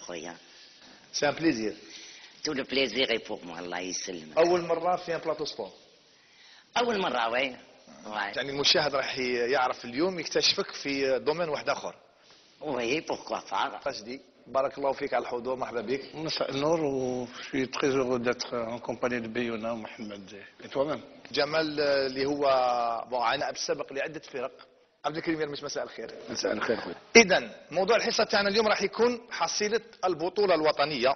خويا. سي ان بليزير. تو لو بليزير اي بور مو، الله يسلمك. اول مره في ان بلاطو سبور. اول مره وي. يعني المشاهد راح يعرف اليوم يكتشفك في دومين واحد اخر. وي بوركوا با. رشدي بارك الله فيك على الحضور، مرحبا بك. مساء النور و suis très heureux d'être en compagnie de بيونا ومحمد et toi-même. جمال اللي هو عناء بالسبق لعده فرق. عبد الكريم يرمش، مساء الخير. مساء الخير خويا. اذا موضوع الحصه تاعنا اليوم راح يكون حصيله البطوله الوطنيه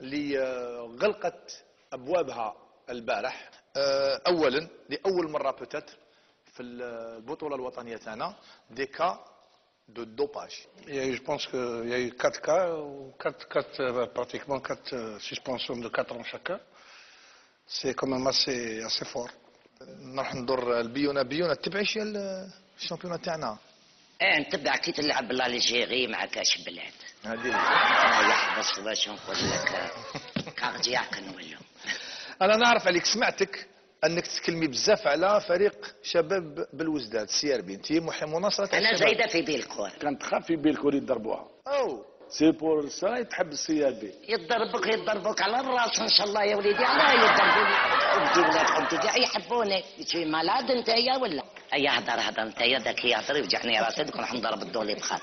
اللي غلقت ابوابها البارح. اولا لاول مره بوتيتر في البطوله الوطنيه تاعنا دي كا de dopage. Il y a eu, je pense qu'il y a eu 4 cas, ou pratiquement 4 suspensions de 4 ans chacun. C'est quand même assez fort. نروح ندور البيونا تبعيش الشامبيونات تاعنا. ايه نتبع كي تلعب الجيري مع كاش بلاد. هذه يحبس باش نقول لك كاردياك نولو. انا نعرف عليك، سمعتك انك تتكلمي بزاف على فريق شباب بالوزداد سي ار بي. انت مناصره انا زايده في بيلكور. كانت تخاف في بيلكور يضربوها. او سي بور سا تحب السي ار بي. يضربوك على الراس ان شاء الله يا وليدي. علاه يضربوني؟ ابدي ولاد ابدي يحبوني. تشي مالاد انت يا ولا؟ اي هضر انت يا ذاك يهضر يوجعني راسي دوك راح نضرب الدولي بخاف.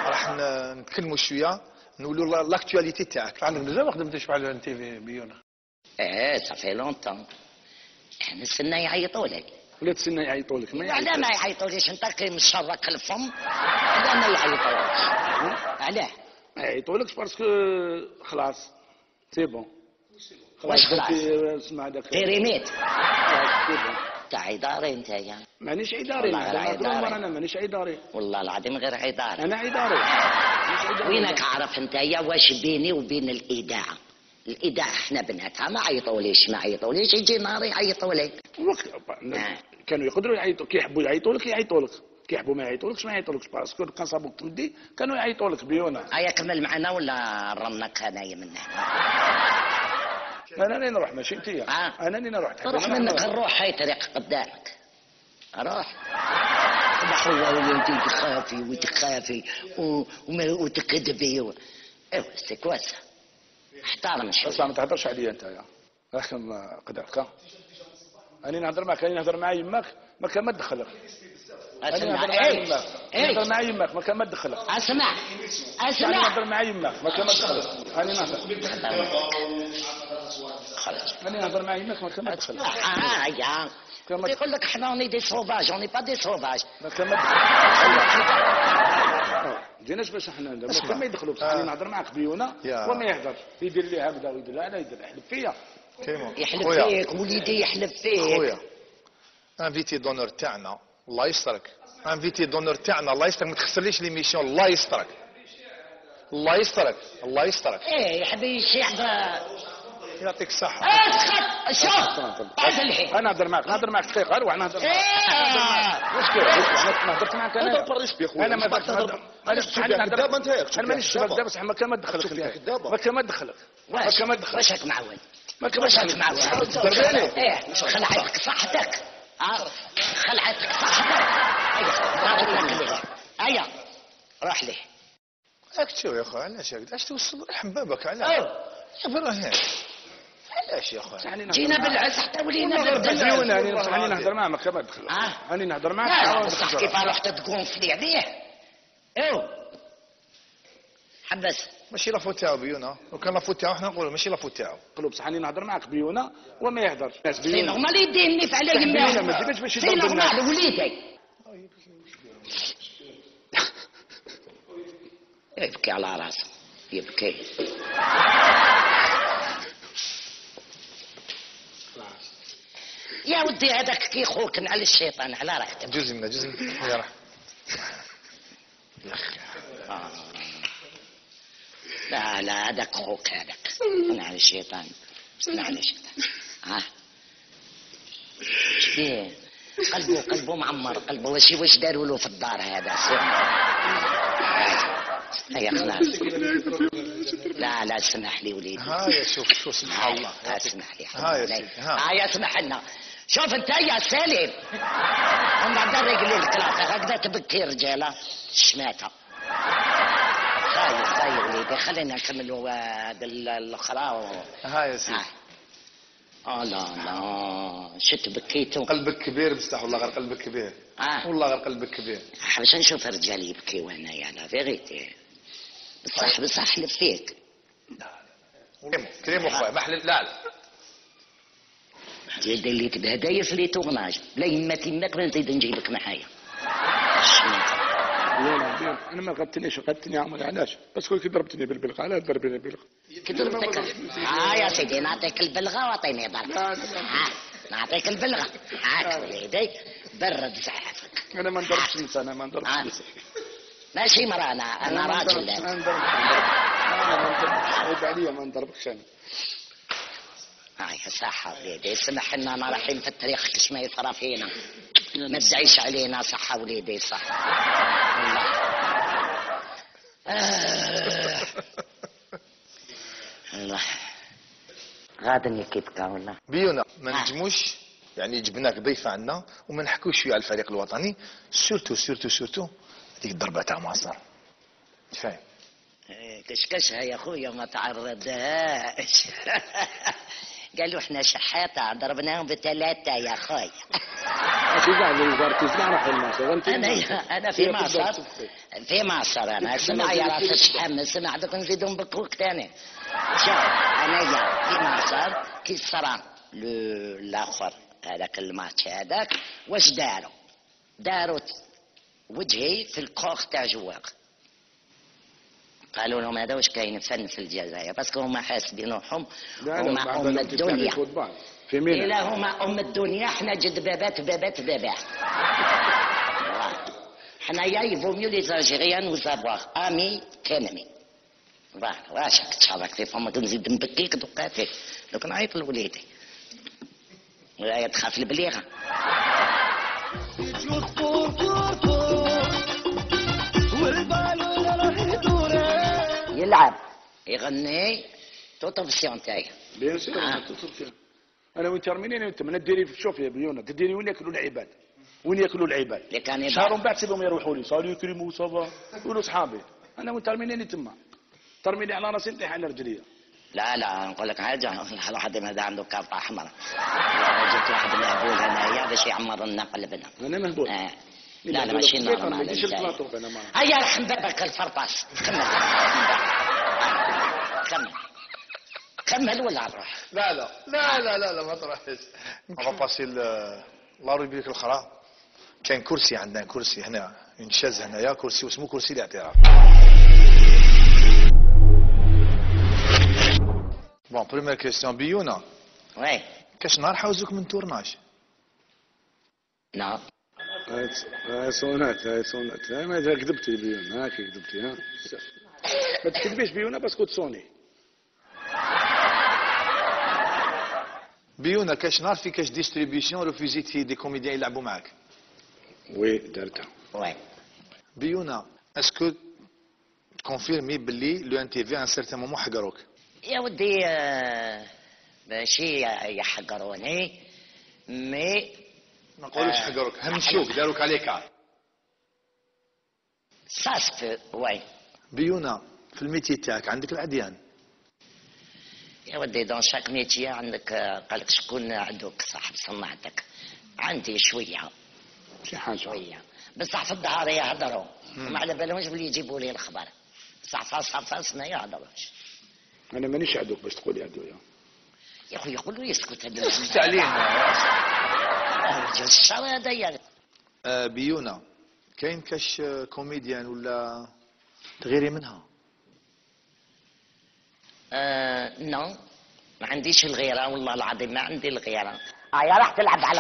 راح نتكلموا شويه نقولوا لاكتواليتي تاعك. عندك بزاف خدمتي على ان تي في بيونا. ايه صافي لونتون. احنا السنه يعيطوا لك. ولات السنه يعيطوا لك. علاه ما يعيطوليش؟ انت كي مشرك الفم. علاه ما يعيطولكش؟ علاه؟ ما يعيطولكش باسكو خلاص سي بون. واش خلاص؟ اسمع هذاك بيريميت. سي بون. تاع عيداري انت يا. مانيش عيداري. انا مانيش عيداري. والله العظيم غير عيداري. انا عيداري. وينك عارف انت يا واش بيني وبين الاذاعه؟ الاذاعه احنا بناتها ما عيطوليش يجي نهار يعيطوا لك. كانوا يقدروا يعيطوا كي يحبوا يعيطوا لك كي يحبوا ما يعيطولكش باسكو كان صابوك تمدي كانوا يعيطوا لك بيونا. هيا كمل معنا ولا رنك انايا من هنا. انا راني نروح ماشي انت. انا راني نروح. روح منك نروح. هاي طريق قدامك. روح. اخويا انت تخافي وتكذبي. ايوا سي كواسا. احترم شويه. بس ما تهضرش عليا انت يا راكم قدامك. انا نهضر معك. انا نهضر مع يماك ما كان ما تدخلك. اسمع. نهضر مع يماك ما كان ما تدخلك. اسمع. انا نهضر مع يماك ما كان ما تدخلك. انا نهضر. خرج. انا نهضر مع يماك ما كان ما تدخلك. يا يقول لك احنا اوني دي سوفاج. اوني با دي سوفاج. ما كان ما تدخلك. جيناش باش احنا ما كان ما يدخلوكش. انا نهضر معك بيونا وما يهضر. يدير لي هكذا ويدير لا يدير يحلف فيا. يحلف فيك وليدي يحلف فيك. خويا انفيتي دونور تاعنا الله يسترك. انفيتي دونور تاعنا الله يسترك. ما تخسرليش ليميسيون. الله يسترك. ايه يا حبيبي يحضر. يعطيك الصحه. اسكت. شوف بعد الحين انا نهضر معك دقيقه. اروح نهضر معك. واش كاين؟ انا هضرت معك. انا ما هضرتش. انا مانيش شباب بس ما كان ما تدخلك. ما كان ما تدخلك. واش راك معود؟ واش راك معود؟ ايه مش خلعتك صحتك. خلعتك صحتك. هيا روح ليه. اكتشف يا اخويا. علاش توصل رحم بابك؟ علاش يا ابراهيم؟ علاش يا اخويا؟ جينا بالعز حتى ولينا بالديون. انا نهضر معك ما كان ما تدخل. انا نهضر معك. بصح كيف رحت تقونفلي عليه؟ ايوا حبس. ماشي لافوت تاعو بيونا. لو كان لافوت تاعو احنا نقولوا ماشي لافوت تاعو. قلوب بصح انا نهضر معك بيونا وما يهضرش. سي نورمال يديني في على يمه. ما تجيبش باش سي نورمال وليدي. يبكي على راسه يبكي. يا ودي هذاك كي خوك على الشيطان على راحتك. جزء منه يا راح. يا اخي لا هذاك خوك هذاك. انا على الشيطان. انا على الشيطان. شبيه قلبه معمر. قلبه واش داروا له في الدار هذا؟ هيا خلاص. لا اسمح لي وليدي. هايا شوف سبحان الله. اسمح لي. هايا اسمح لنا. شوف انت يا سالم. هم بعد رجلي الكلاكه هكذا تبكي رجاله الشماته. وليدي خلينا نكملوا هذا الاخرى ها يا سيدي. لا لا شت بكيتو. قلبك كبير بصح والله غير قلبك كبير. والله غير قلبك كبير. باش نشوف رجال يبكي وانا يا لا فيغيتي. بصح حلف فيك. كريم اخويا ما حلف. لا زيد اللي تبهدايا في لي تورناج لا يما تماك ما نزيد نجيبك معايا. لا انا ما غبتنيش غبتني عمل علاش باسكو كي ضربتني بالبلغه علاش ضربني بالبلغه كي ضربتك يا سيدي نعطيك البلغه واعطيني ضربه. نعطيك البلغه هاك وليدي برد زعافك. انا ما نضربش نسا انا ما نضربش ماشي مرة انا راجل. انا ما نضربش عيب عليا ما نضربكش انا. هاي صحة وليدي اسمح لنا انا رايحين في التاريخ كش ما يصرى فينا ما تدعيش علينا. صحة وليدي صح الله. غادني كيبكا ولا بيونا ما نجموش يعني جبناك ضيفة عندنا وما نحكوش شويه على الفريق الوطني سورتو هذيك الضربة تاع معصر فاهم. كشكشها يا خويا ما تعرضهاش. قالوا احنا شحاته ضربناهم بثلاثه يا خويا. انا في معصر انا سمع يا راس الشحم سمع دوك نزيدهم بكوك ثاني. شوف انايا في معصر كي صرا الاخر هذاك الماتش هذاك واش داروا وجهي في الكوخ تاع جواق. قالوا لهم هذا واش كاين فن في الجزائر باسكو هما حاسبين روحهم هما ام الدنيا. إلا هما ام الدنيا حنا جد بابات. حنايا يفو ميو لي زالجيريان وزافواغ امي كانمي. واش تشارك في فمك نزيد نبكيك دوكا فيك دوك نعيط لوليدي ولا تخاف البليغه. يلعب يغني توتوفسيون تاعي. بيان سور توتوفسيون. انا وانت رميني انا وانت من ديري شوف يا بيونا تديري وين ياكلوا العباد وين ياكلوا العباد. شهر من بعد سيبهم يروحوا لي صاروا يكرموا صافا يقولوا صحابي. انا وانت رميني تما ترميني على راسي نطيح على رجلي. لا نقول لك حاجه واحد هذا عنده كارطه حمراء جبت واحد مهبول هنايا باش يعمر لنا قلبنا. انا مهبول. لا ماشي نورمال. هيا رحم بابك الفرطاس. كمل ولا نروح؟ لا ما تروحش. on va passer لا روبريك الاخرى. كاين كرسي عندنا كرسي هنا ينشز هنايا كرسي واسمه كرسي الاعتراف. بون بريمير كيستيون بيونا. وي كاش نهار حوزوك من تورناج؟ نعم. صونات ما كذبتي بيونا هاك كذبتي ها. ما تكذبيش بيونا باسكو تصوني. بيونا كاش نهار في كاش ديستريبيسيون ريفوزيت في دي كوميديان يلعبوا معاك؟ وي درتها. وي بيونا اسكو تكونفيرمي باللي لو ان تي في ان سيرتان مومون حقروك؟ يا ودي ماشي يحقروني مي ما نقولوش حقروك همشوك داروك عليك. ساسبو وي. بيونا في الميتي تاعك عندك العديان؟ يا ودي دون شاك ميتي عندك قالك شكون عندك صاحب صنعتك. عندي شويه شي حاجه شويه بصح في الظهر يهضروا وما على بالهمش بلي يجيبوا لي الخبر. صح فاس ما يهضروش. انا مانيش عدوك باش تقولي عدو يا خويا قول له يسكت. سكت علينا رجل الشر هذايا. بيونا كاين كاش كوميديان ولا تغيري منها؟ نو ما عنديش الغيره والله العظيم ما عندي الغيره. يا راح تلعب على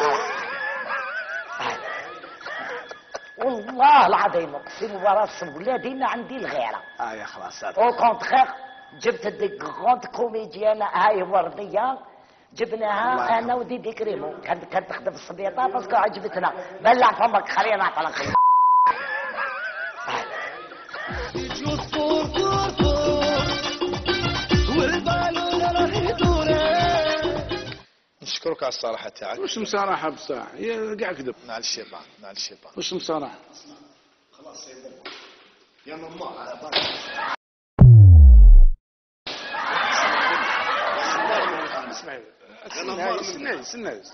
والله العظيم اقسم براس ولادي ما عندي الغيره. يا خلاص او كونتخير جبت دي غروند كوميديان هاي ورديه جبناها انا وديدي كريمو كانت تخدم في السبيطار باسكو عجبتنا. بلع فمك خلينا نعطلق. نشكرك على الصراحه تاعك. واش مصارحه بصح هي كاع كذب. مع الشيطان واش مصارحه. خلاص يا ماما على بركه.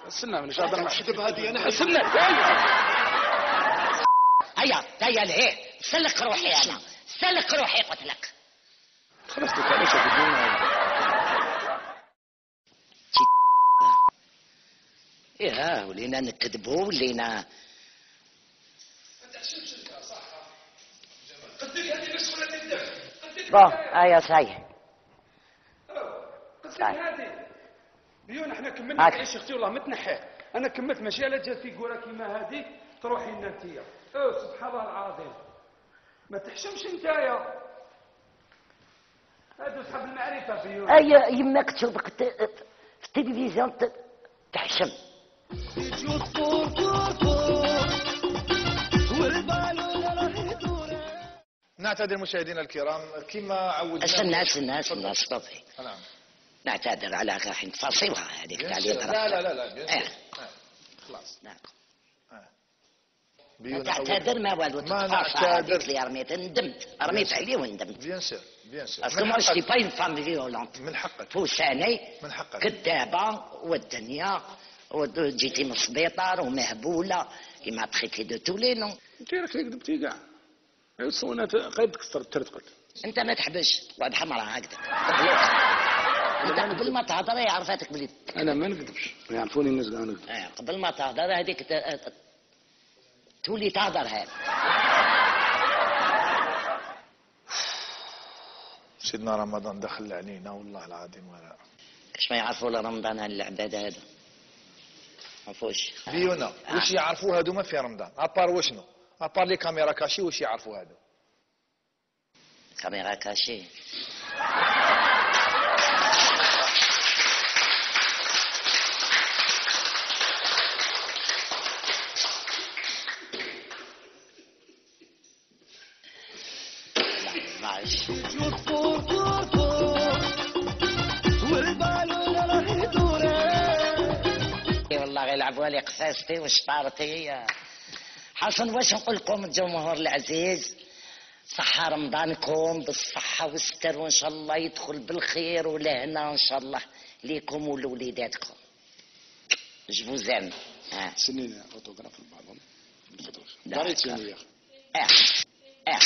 استنى مش هضر معك اكتب هذه انا استنى هيا لهيه سلك روحي انا سلك روحي قلت لك خلاص تعالى شوف الدنيا ايه ولينا نكذبوا ولينا بون هيا صحيح بيون احنا كملنا تعيش اختي والله ما تنحى انا كملت ماشي على جات في كوره كيما هذه تروحي لنا انتيا سبحان الله العظيم ما تحشمش نتايا هادو صحاب المعرفه بيون ايا يماك تشوفك في التلفزيون تحشم نعتذر مشاهدينا الكرام كما عودنا. استنى صافي. نعم. نعتذر على راح نفاصلها هذيك تاع اللي لا لا لا لا خلاص. نعم. تعتذر ما والو ما نعتذر اللي رميت عليه وندمت. بيان سور باسكو مو سي با اون فام فيولونت. من حقك. فوساني من حقك. كذابه والدنيا وجيتي من السبيطار ومهبوله كيما تخيتي دو تولي نو. انت راك كذبتي كاع. صونا قيد كثر ترتقل. انت ما تحبش واحد حمراء هكذا. انت قبل ما تهضر يعرفاتك بلي انا ما نكذبش يعرفوني الناس كاع نكذب. قبل ما تهضر هذيك تولي تهضر هذا. سيدنا رمضان دخل علينا والله العظيم ولا كاش ما يعرفوا رمضان هالعباد هذا ما فوش بيونا واش يعرفوا هادو ما في رمضان ابار وشنو ابار لي كاميرا كاشي واش يعرفوا هادو كاميرا كاشي معلش والله يلعبوا لي قفاستي وشطارتي. حسن واش نقول لكم الجمهور العزيز صحة رمضانكم بالصحة والستر وان شاء الله يدخل بالخير ولهنا ان شاء الله ليكم ولوليداتكم. جو زعم سنين فوتوغراف البالون داريتيني يا